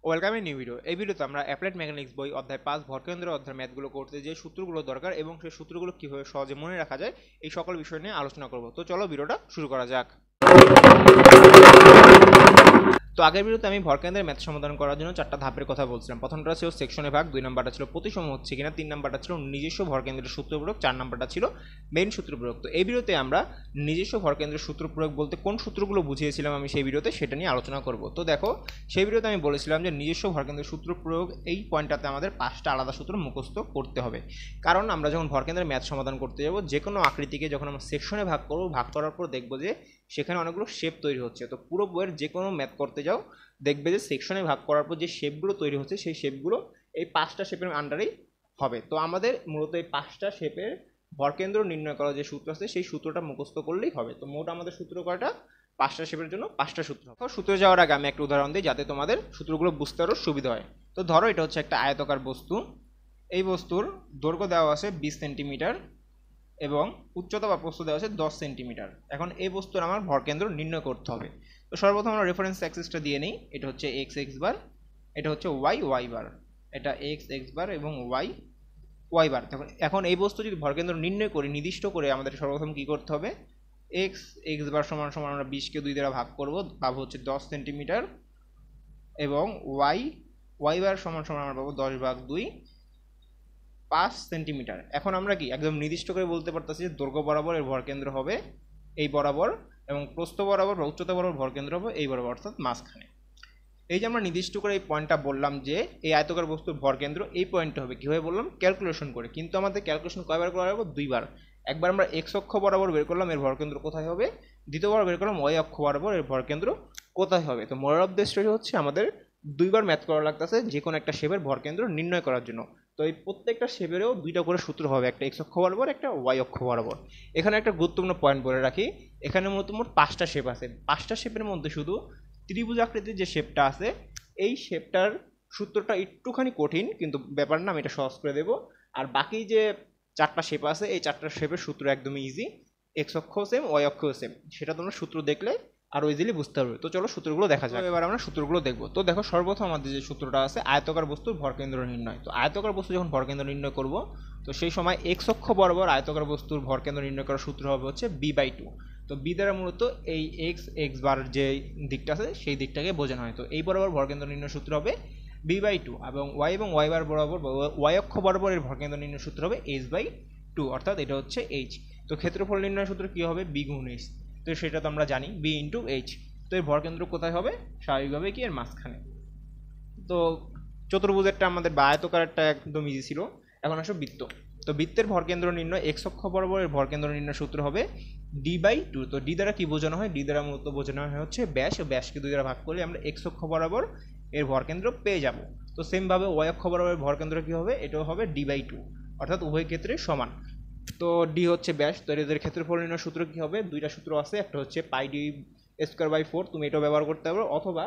Welcome a new video. এই ভিডিওতে আমরা অ্যাপ্লাইড মেকানিক্স বই অধ্যায় 5 ভরকেন্দ্র অধ্যায়ের ম্যাথগুলো করতে যে সূত্রগুলো দরকার এবং সেই সূত্রগুলো কীভাবে সহজে মনে রাখা যায় এই সকল বিষয় নিয়ে আলোচনা করব। তো চলো ভিডিওটা শুরু করা যাক। তো আগের ভিডিওতে আমি ভরকেন্দ্রের ম্যাথ সমাধান করার জন্য 4টা ধাপের কথা বলছিলাম। প্রথমটা ছিল সেকশনে ভাগ, 2 নাম্বারটা ছিল প্রতিসম হচ্ছে কিনা, 3 নাম্বারটা ছিল নিজস্ব ভরকেন্দ্রের সূত্র প্রয়োগ, 4 নাম্বারটা ছিল মেইন সূত্র প্রয়োগ। তো এই ভিডিওতে আমরা নিজস্ব ভরকেন্দ্রের সূত্র প্রয়োগ বলতে কোন সূত্রগুলো বুঝিয়েছিলাম আমি সেই ভিডিওতে সেটা নিয়ে আলোচনা করব। তো দেখো, সেই ভিডিওতে আমি বলেছিলাম যে নিজস্ব ভরকেন্দ্রের সূত্র প্রয়োগ এই পয়েন্টটাতে আমাদের 5টা আলাদা সূত্র মুখস্থ করতে হবে। কারণ আমরা যখন ভরকেন্দ্রের ম্যাথ সমাধান করতে যাব, যে কোনো আকৃতিকে যখন আমরা সেকশনে ভাগ করব, ভাগ করার পর দেখবো যে সেখানে অনেকগুলো শেপ তৈরি হচ্ছে। তো পুরো বইয়ের যে কোনো ম্যাথ করতে যাও দেখবে যে সেকশনে ভাগ করার পর যে শেপগুলো তৈরি হচ্ছে সেই শেপগুলো এই 5টা শেপের আন্ডারেই হবে। তো আমাদের মূলত এই 5টা শেপের ভরকেন্দ্র নির্ণয় করার যে সূত্র আছে সেই সূত্রটা মুখস্থ করলেই হবে। তো মোট আমাদের সূত্র কয়টা? 5টা শেপের জন্য 5টা সূত্র। সূত্রে যাওয়ার আগে আমি একটা উদাহরণ দিই যাতে তোমাদের সূত্রগুলো বুঝতে আরও সুবিধা হয়। তো ধরো এটা হচ্ছে একটা আয়তাকার বস্তু। এই বস্তুর দৈর্ঘ্য দেওয়া আছে 20 সেন্টিমিটার এবং উচ্চতা বা প্রস্থ দেওয়া আছে 10 সেন্টিমিটার। এখন এই বস্তুর আমার ভরকেন্দ্র নির্ণয় করতে হবে। তো সর্বপ্রথম আমরা রেফারেন্স অ্যাক্সিসটা দিয়ে নিই। এটা হচ্ছে এক্স এক্স বার, এটা হচ্ছে ওয়াই ওয়াই বার, এটা এক্স এক্স বার এবং ওয়াই ওয়াই বার। এখন এই বস্তু যদি ভরকেন্দ্র নির্ণয় করি, নির্দিষ্ট করে আমাদের সর্বপ্রথম কী করতে হবে? এক্স এক্স বার সমান সমান আমরা 20কে 2 দ্বারা ভাগ করব, পাবো হচ্ছে 10 সেন্টিমিটার, এবং ওয়াই ওয়াই বার সমান সমান আমরা পাবো 10/2 5 সেন্টিমিটার। এখন আমরা কি একদম নির্দিষ্ট করে বলতে পারতেছি যে দৈর্ঘ্য বরাবর এর ভরকেন্দ্র হবে এই বরাবর, এবং প্রস্থ বরাবর বা উচ্চতা বরাবর ভরকেন্দ্র হবে এই বরাবর, অর্থাৎ মাঝখানে। এই যে আমরা নির্দিষ্ট করে এই পয়েন্টটা বললাম যে এই আয়তকার বস্তুর ভরকেন্দ্র এই পয়েন্টটা হবে, কীভাবে বললাম? ক্যালকুলেশন করে। কিন্তু আমাদের ক্যালকুলেশন কয়বার করা হবে? 2বার। একবার আমরা এক্স অক্ষ বরাবর বের করলাম এর ভরকেন্দ্র কোথায় হবে, দ্বিতীয়বার বের করলাম ওয়াই অক্ষ বরাবর এর ভরকেন্দ্র কোথায় হবে। তো মোরাল অফ দ্য স্টোরি হচ্ছে আমাদের 2বার ম্যাথ করা লাগতেছে যে কোনো একটা শেপের ভরকেন্দ্র নির্ণয় করার জন্য। তো এই প্রত্যেকটা শেপেরও 2টা করে সূত্র হবে, একটা এক্স অক্ষ বরাবর, একটা ওয়াই অক্ষ বরাবর। এখানে একটা গুরুত্বপূর্ণ পয়েন্ট বলে রাখি, এখানে মোট 5টা শেপ আছে। 5টা শেপের মধ্যে শুধু ত্রিভুজ আকৃতির যে শেপটা আছে এই শেপটার সূত্রটা একটুখানি কঠিন, কিন্তু ব্যাপার না, আমি এটা সহজ করে দেবো। আর বাকি যে 4টা শেপ আছে এই 4টা শেপের সূত্র একদমই ইজি, এক্স অক্ষ সেম ওয়াই অক্ষ সেম, সেটা তোমরা সূত্র দেখলে আরও ইজিলি বুঝতে পারবে। তো চলো সূত্রগুলো দেখা যাক। এবার আমরা সূত্রগুলো দেখবো। তো দেখো, সর্বপ্রথম আমাদের যে সূত্রটা আছে আয়তকার বস্তুর ভরকেন্দ্র নির্ণয়। তো আয়তকার বস্তু যখন ভরকেন্দ্র নির্ণয় করব, তো সেই সময় এক্স অক্ষ বরাবর আয়তকার বস্তুর ভরকেন্দ্র নির্ণয় করার সূত্র হবে হচ্ছে b/2। তো বি দ্বারা মূলত এই এক্স এক্স বার যে দিকটা আছে সেই দিকটাকে বোঝানো হয়। তো এই বরাবর ভরকেন্দ্র নির্ণয় সূত্র হবে b/2, এবং ওয়াই বার বরাবর ওয়াই অক্ষ বরাবর এর ভরকেন্দ্র নির্ণয় সূত্র হবে h/2, অর্থাৎ এটা হচ্ছে এইচ। তো ক্ষেত্রফল নির্ণয় সূত্র কী হবে? বি গুণ এইচ। তো সেটা তো আমরা জানি, বি ইন্টু এইচ। তো এর ভরকেন্দ্র কোথায় হবে? স্বাভাবিকভাবে কি এর মাঝখানে। তো চতুর্ভুজেরটা আমাদের বা আয়তকারেরটা একদম ইজি ছিল। এখন আসো বৃত্ত। তো বৃত্তের ভরকেন্দ্র নির্ণয় এক্স অক্ষ বরাবর এর ভরকেন্দ্র নির্ণয় সূত্র হবে d/2। তো ডি দ্বারা কি বোঝানো হয়? ডি দ্বারা মূলত বোঝানো হয় হচ্ছে ব্যাস। ব্যাসকে 2 দ্বারা ভাগ করলে আমরা এক্স অক্ষ বরাবর এর ভরকেন্দ্র পেয়ে যাব। তো সেমভাবে ওয়াই অক্ষ বরাবর ভরকেন্দ্র কী হবে? এটাও হবে d/2, অর্থাৎ উভয় ক্ষেত্রে সমান। তো ডি হচ্ছে ব্যাস। তো এদের ক্ষেত্রফল নির্ণয় সূত্র কী হবে? 2টা সূত্র আছে, একটা হচ্ছে πd²/4, তুমি এটাও ব্যবহার করতে পারো, অথবা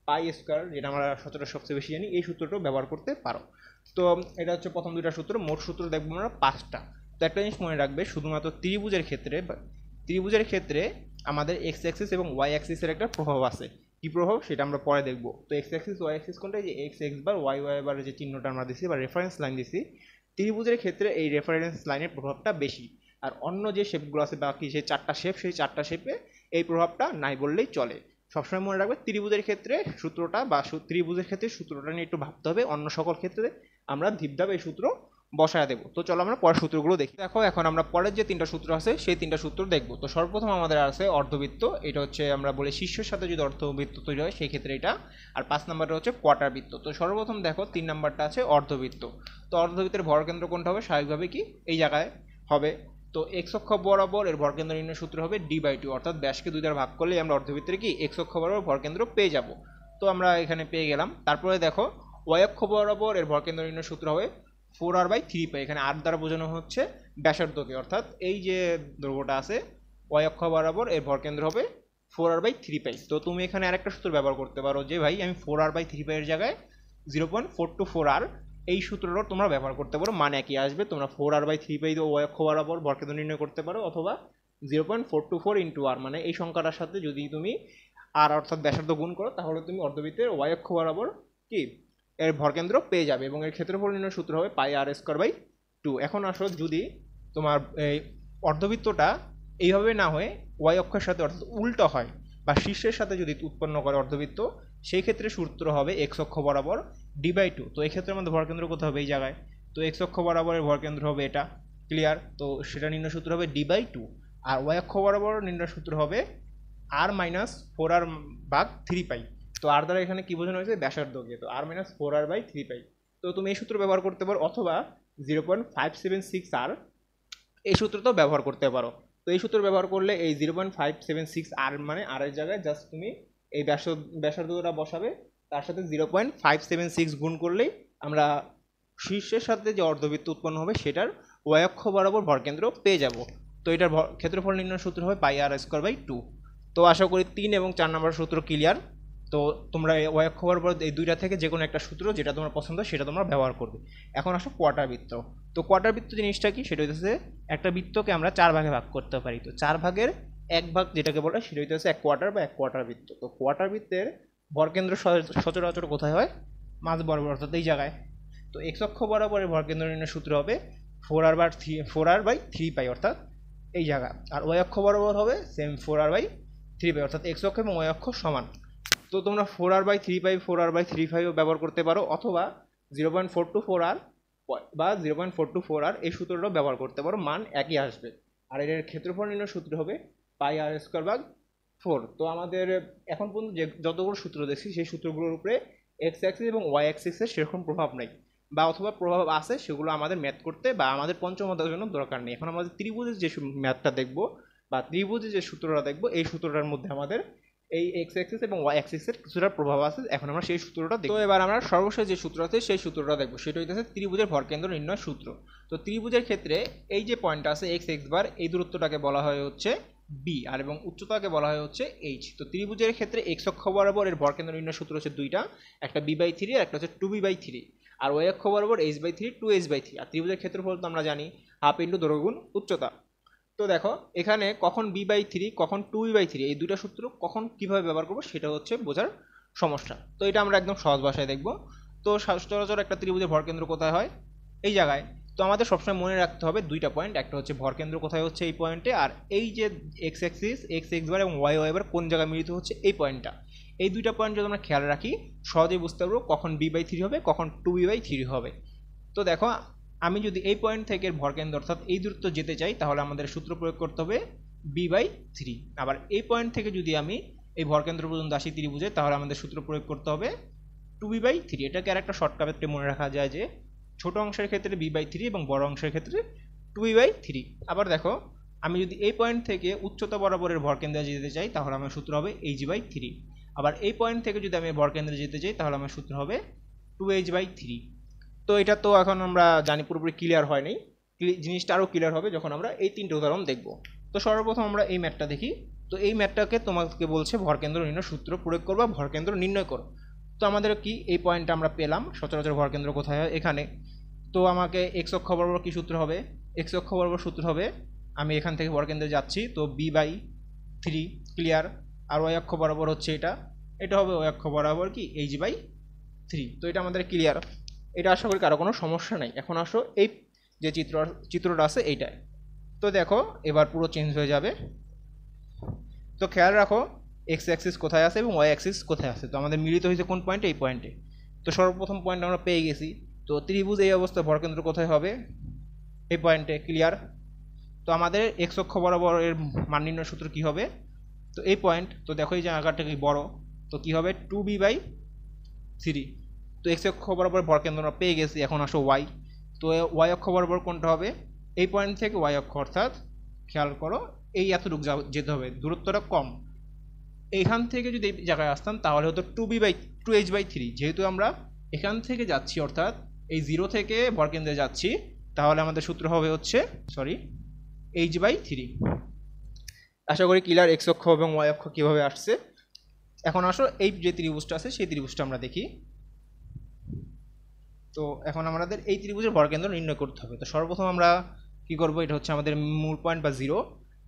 π², যেটা আমরা সচরাচর সবচেয়ে বেশি জানি, এই সূত্রটাও ব্যবহার করতে পারো। তো এটা হচ্ছে প্রথম 2টা সূত্র। মোট সূত্র দেখবো আমরা 5টা। তো একটা জিনিস মনে রাখবে, শুধুমাত্র ত্রিভুজের ক্ষেত্রে আমাদের এক্স অ্যাক্সিস এবং ওয়াই অ্যাক্সিসের একটা প্রভাব আছে। কী প্রভাব সেটা আমরা পরে দেখবো। তো এক্স অ্যাক্সিস ওয়াই অ্যাক্সিস কোনটা? যে x x bar Y y bar যে চিহ্নটা আমরা দিছি বা রেফারেন্স লাইন দিছি, ত্রিভুজের ক্ষেত্রে এই রেফারেন্স লাইনের প্রভাবটা বেশি। আর অন্য যে শেপগুলো আছে বাকি সেই 4টা শেপ, সেই 4টা শেপে এই প্রভাবটা নাই বললেই চলে। সবসময় মনে রাখবে ত্রিভুজের ক্ষেত্রে সূত্রটা বা ত্রিভুজের ক্ষেত্রে সূত্রটা নিয়ে একটু ভাবতে হবে, অন্য সকল ক্ষেত্রে আমরা ধীপধাপ এই সূত্র বসায় দেবো। তো চলো আমরা পরের সূত্রগুলো দেখি। দেখো, এখন আমরা পরের যে 3টা সূত্র আছে সেই 3টা সূত্র দেখবো। তো সর্বপ্রথম আমাদের আছে অর্ধবৃত্ত। এটা হচ্ছে আমরা বলি শীর্ষের সাথে যদি অর্ধবৃত্ত তৈরি হয় সেই ক্ষেত্রে এটা। আর 5 নাম্বারটা হচ্ছে কোয়ার্টার বৃত্ত। তো সর্বপ্রথম দেখো 3 নাম্বারটা আছে অর্ধবৃত্ত। তো অর্ধবৃত্তের ভরকেন্দ্র কোনটা হবে? স্বাভাবিকভাবে কি এই জায়গায় হবে। তো এক্স অক্ষ বরাবর এর ভরকেন্দ্র নির্ণয় সূত্র হবে d/2, অর্থাৎ ব্যাসকে 2 দ্বারা ভাগ করলে আমরা অর্ধবৃত্তের কি এক্স অক্ষ বরাবর ভরকেন্দ্র পেয়ে যাব। তো আমরা এখানে পেয়ে গেলাম। তারপরে দেখো ওয়াই অক্ষ বরাবর এর ভরকেন্দ্র নির্ণয় সূত্র হবে 4r/3π। এখানে আর দ্বারা বোঝানো হচ্ছে ব্যাসার্ধকে, অর্থাৎ এই যে দৈর্ঘ্যটা আছে ওয়াই অক্ষ বরাবর এর ভরকেন্দ্র হবে 4r/3π। তো তুমি এখানে আরেকটা সূত্র ব্যবহার করতে পারো যে ভাই আমি 4r/3π এর জায়গায় 0.424r, এই সূত্রটা তোমরা ব্যবহার করতে পারো, মানে একই আসবে। তোমরা 4r/3π দিয়ে ওয়াই অক্ষ বরাবর ভরকেন্দ্র নির্ণয় করতে পারো, অথবা 0.424 ইন্টু আর, মানে এই সংখ্যাটার সাথে যদি তুমি আর অর্থাৎ ব্যাসার্ধ গুণ করো তাহলে তুমি অর্ধবৃত্তের ওয়াই অক্ষ বরাবর কি এর ভরকেন্দ্র পেয়ে যাবে এবং এর ক্ষেত্রফল নির্ণয় সূত্র হবে পাই আর স্কোয়ার বাই 2। এখন আসো যদি তোমার এই অর্ধবৃত্তটা এইভাবে না হয়ে ওয়াই অক্ষের সাথে অর্থাৎ উল্টো হয় বা শীর্ষের সাথে যদি উৎপন্ন করে অর্ধবৃত্ত, সেই ক্ষেত্রে সূত্র হবে এক্স অক্ষ বরাবর d/2। তো এই ক্ষেত্রে আমাদের ভরকেন্দ্র কোথাও হবে এই জায়গায়, তো এক্স অক্ষ বরাবরের ভরকেন্দ্র হবে এটা, ক্লিয়ার। তো সেটা নির্ণয় সূত্র হবে d/2, আর ওয়াই অক্ষ বরাবর নির্ণয় সূত্র হবে r-4r/3π। তো আর দ্বারা এখানে কি বোঝানো হয়েছে, ব্যাসার্ধকে, তো r-4r/3π। তো তুমি এই সূত্র ব্যবহার করতে পারো, অথবা 0.576r এই সূত্রটাও ব্যবহার করতে পারো। তো এই সূত্র ব্যবহার করলে এই 0.576r মানে আর এর জায়গায় জাস্ট তুমি এই ব্যাসার্ধটা বসাবে, তার সাথে 0.576 গুণ করলেই আমরা শীর্ষের সাথে যে অর্ধবৃত্ত উৎপন্ন হবে সেটার ওয়াই অক্ষ বরাবর ভরকেন্দ্র পেয়ে যাব। তো এটার ক্ষেত্রফল নির্ণয় সূত্র হবে পাই আর স্কোয়ার বাই 2। তো আশা করি 3 এবং 4 নম্বর সূত্র ক্লিয়ার। তো তোমরা ওয়াই অক্ষ বরাবর এই দুইটা থেকে যে কোনো একটা সূত্র যেটা তোমার পছন্দ সেটা তোমরা ব্যবহার করবে। এখন আসো কোয়ার্টার বৃত্ত। তো কোয়ার্টার বৃত্ত জিনিসটা কি, সেটা হচ্ছে একটা বৃত্তকে আমরা 4 ভাগে ভাগ করতে পারি। তো 4 ভাগের 1 ভাগ যেটাকে বলে সেটা হচ্ছে 1 কোয়ার্টার বা 1 কোয়ার্টার বৃত্ত। তো কোয়ার্টার বৃত্তের ভরকেন্দ্র সচরাচর কোথায় হয়, মাঝ বরাবর অর্থাৎ এই জায়গায়। তো এক্স অক্ষ বরাবরের ভরকেন্দ্র নির্ণয় সূত্র হবে 4r/3π অর্থাৎ এই জায়গা, আর ওয়াই অক্ষ বরাবর হবে সেম 4r/3π অর্থাৎ এক্স অক্ষ এবং ওয়াই অক্ষ সমান। তো তোমরা 4r/3π 4r/3π ব্যবহার করতে পারো, অথবা 0.424r বা 0.424r এই সূত্রটাও ব্যবহার করতে পারো, মান একই আসবে। আর এর ক্ষেত্রফল নির্ণয় সূত্র হবে পাই আর স্কোয়ার ভাগ 4। তো আমাদের এখন পর্যন্ত যে যতগুলো সূত্র দেখছি সেই সূত্রগুলোর উপরে এক্স অ্যাক্সিস এবং ওয়াই অ্যাক্সিসের সেরকম প্রভাব নেই, বা অথবা প্রভাব আছে সেগুলো আমাদের ম্যাথ করতে বা আমাদের পঞ্চম অধ্যায়ের জন্য দরকার নেই। এখন আমাদের ত্রিভুজের যে ম্যাথটা দেখবো বা ত্রিভুজের যে সূত্রটা দেখবো, এই সূত্রটার মধ্যে আমাদের এই এক্স অ্যাক্সিস এবং ওয়াই অ্যাক্সিসের কিছুটা প্রভাব আছে। এখন আমরা সেই সূত্রটা দেখব। তো এবার আমরা সর্বশেষ যে সূত্র আছে সেই সূত্রটা দেখবো, সেটা হচ্ছে ত্রিভুজের ভরকেন্দ্র নির্ণয় সূত্র। তো ত্রিভুজের ক্ষেত্রে এই যে পয়েন্টটা আছে এক্স এক্স বার, এই দূরত্বটাকে বলা হয় হচ্ছে বি, আর এবং উচ্চতাকে বলা হয় হচ্ছে এইচ। তো ত্রিভুজের ক্ষেত্রে এক্স অক্ষ বরাবর এর ভরকেন্দ্র নির্ণয় সূত্র হচ্ছে দুইটা, একটা b/3 আর একটা হচ্ছে 2b/3, আর ওয়াই অক্ষ বরাবর h/3 2h/3। আর ত্রিভুজের ক্ষেত্রফল তো আমরা জানি হাফ ইন্টু দৈর্ঘ্য গুণ উচ্চতা। তো দেখো এখানে কখন b/3 কখন 2b/3 এই দুটো সূত্র কখন কিভাবে ব্যবহার করবো সেটা হচ্ছে বোঝার সমস্যা। তো এটা আমরা একদম সহজ ভাষায় দেখব। তো সচরাচর একটা ত্রিভুজের ভরকেন্দ্র কোথায় হয়, এই জায়গায়। তো আমাদের সবসময় মনে রাখতে হবে দুইটা পয়েন্ট, একটা হচ্ছে ভরকেন্দ্র কোথায় হচ্ছে এই পয়েন্টে, আর এই যে x Axis x x bar এবং ওয়াই ওয়াই বার কোন জায়গায় মিলিত হচ্ছে এই পয়েন্টটা। এই দুইটা পয়েন্ট যদি আমরা খেয়াল রাখি সহজেই বুঝতে পারবো কখন b/3 হবে কখন 2b/3 হবে। তো দেখো আমি যদি এই পয়েন্ট থেকে ভরকেন্দ্র অর্থাৎ এই দূরত্ব যেতে চাই তাহলে আমাদের সূত্র প্রয়োগ করতে হবে b/3। আবার এই পয়েন্ট থেকে যদি আমি এই ভরকেন্দ্র পর্যন্ত আসি ত্রিভুজে তাহলে আমাদের সূত্র প্রয়োগ করতে হবে 2b/3। এটাকে আর একটা শর্টকাটে মনে রাখা যায় যে ছোট অংশের ক্ষেত্রে b/3 এবং বড় অংশের ক্ষেত্রে 2b/3। আবার দেখো আমি যদি এই পয়েন্ট থেকে উচ্চতা বরাবরের ভরকেন্দ্রে যেতে চাই তাহলে আমার সূত্র হবে h/3। আবার এই পয়েন্ট থেকে যদি আমি ভরকেন্দ্রে যেতে চাই তাহলে আমার সূত্র হবে 2h/3। তো এটা তো এখন আমরা জানি পুরোপুরি ক্লিয়ার হয়নি, জিনিসটা আরও ক্লিয়ার হবে যখন আমরা এই তিনটে উদাহরণ দেখব। তো সর্বপ্রথম আমরা এই ম্যাথটা দেখি। তো এই ম্যাথটাকে তোমাকে বলছে ভরকেন্দ্র নির্ণয় সূত্র প্রয়োগ করবা, ভরকেন্দ্র নির্ণয় করো। তো আমাদের কি এই পয়েন্টটা আমরা পেলাম, সচরাচর ভরকেন্দ্র কোথায় হয় এখানে। তো আমাকে এক্স অক্ষ বরাবর কী সূত্র হবে, এক্স অক্ষ বরাবর সূত্র হবে আমি এখান থেকে ভরকেন্দ্রে যাচ্ছি তো b/3 ক্লিয়ার, আর ওয়াই অক্ষ বরাবর হচ্ছে এটা হবে ওয়াই অক্ষ বরাবর কি h/3। তো এটা আমাদের ক্লিয়ার, এটা আশা করি কারো কোনো সমস্যা নাই। এখন আসো এই যে চিত্রটা আছে এইটায়। তো দেখো এবার পুরো চেঞ্জ হয়ে যাবে। তো খেয়াল রাখো এক্স অ্যাক্সিস কোথায় আছে এবং ওয়াই অ্যাক্সিস কোথায় আছে। তো আমাদের মিলিত হয়েছে কোন পয়েন্টে, এই পয়েন্টে। তো সর্বপ্রথম পয়েন্ট আমরা পেয়ে গেছি। তো ত্রিভুজ এই অবস্থায় ভরকেন্দ্র কোথায় হবে, এই পয়েন্টে, ক্লিয়ার। তো আমাদের এক্স অক্ষ বরাবর এর মান নির্ণয় সূত্র কী হবে, তো এই পয়েন্ট। তো দেখো এই জায়গাটা কি বড়, তো কী হবে 2b/3। তো এক্স অক্ষ বরাবর ভরকেন্দ্র আমরা পেয়ে গেছি। এখন আসো ওয়াই। তো ওয়াই অক্ষ বরাবর কোনটা হবে, এই পয়েন্ট থেকে ওয়াই অক্ষ, অর্থাৎ খেয়াল করো এই এতটুকু যেতে হবে, দূরত্বটা কম। এইখান থেকে যদি এই জায়গায় আসতাম তাহলে হতো 2h/3। যেহেতু আমরা এখান থেকে যাচ্ছি অর্থাৎ এই 0 থেকে ভরকেন্দ্রে যাচ্ছি তাহলে আমাদের সূত্র হবে হচ্ছে h/3। আশা করি ক্লিয়ার এক্স অক্ষ এবং ওয়াই অক্ষ কীভাবে আসছে। এখন আসো এই যে ত্রিভুজটা আছে সেই ত্রিভুজটা আমরা দেখি। তো এখন আমাদের এই ত্রিভুজের ভরকেন্দ্র নির্ণয় করতে হবে। তো সর্বপ্রথম আমরা কি করব, এটা হচ্ছে আমাদের মূল পয়েন্ট বা 0,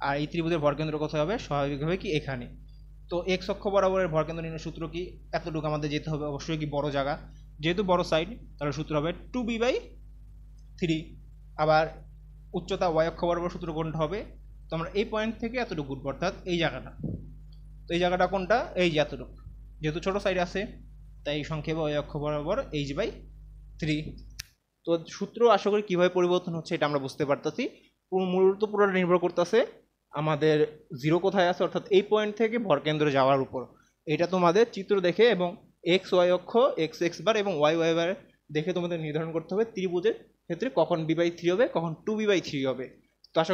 আর এই ত্রিভুজের ভরকেন্দ্র কোথায় হবে, স্বাভাবিকভাবে কি এখানে। তো এক্স অক্ষ বরাবরের ভরকেন্দ্র নির্ণয় সূত্র কি, এতটুকু আমাদের যেতে হবে, অবশ্যই কি বড় জায়গা, যেহেতু বড় সাইড তাহলে সূত্র হবে 2b/3। আবার উচ্চতা ওয়াই অক্ষ বরাবর সূত্র কোনটা হবে, তো আমরা এই পয়েন্ট থেকে এতটুকু উঠবো, অর্থাৎ এই জায়গাটা। তো এই জায়গাটা কোনটা, এই যে এতটুকু, যেহেতু ছোট সাইড আছে তাই সংক্ষেপে ওয়াই অক্ষ বরাবর h/3। তো সূত্র আশা করি কীভাবে পরিবর্তন হচ্ছে এটা আমরা বুঝতে পারতেছি। মূলত পুরোটা নির্ভর করতেছে আমাদের জিরো কোথায় আছে, অর্থাৎ এই পয়েন্ট থেকে ভরকেন্দ্রে যাওয়ার উপর। এটা তোমাদের চিত্র দেখে এবং এক্স ওয়াই অক্ষ এক্স এক্স বার এবং ওয়াই ওয়াই বার দেখে তোমাদের নির্ধারণ করতে হবে ত্রিভুজের ক্ষেত্রে কখন b/3 হবে, কখন 2b/3 হবে। তো আশা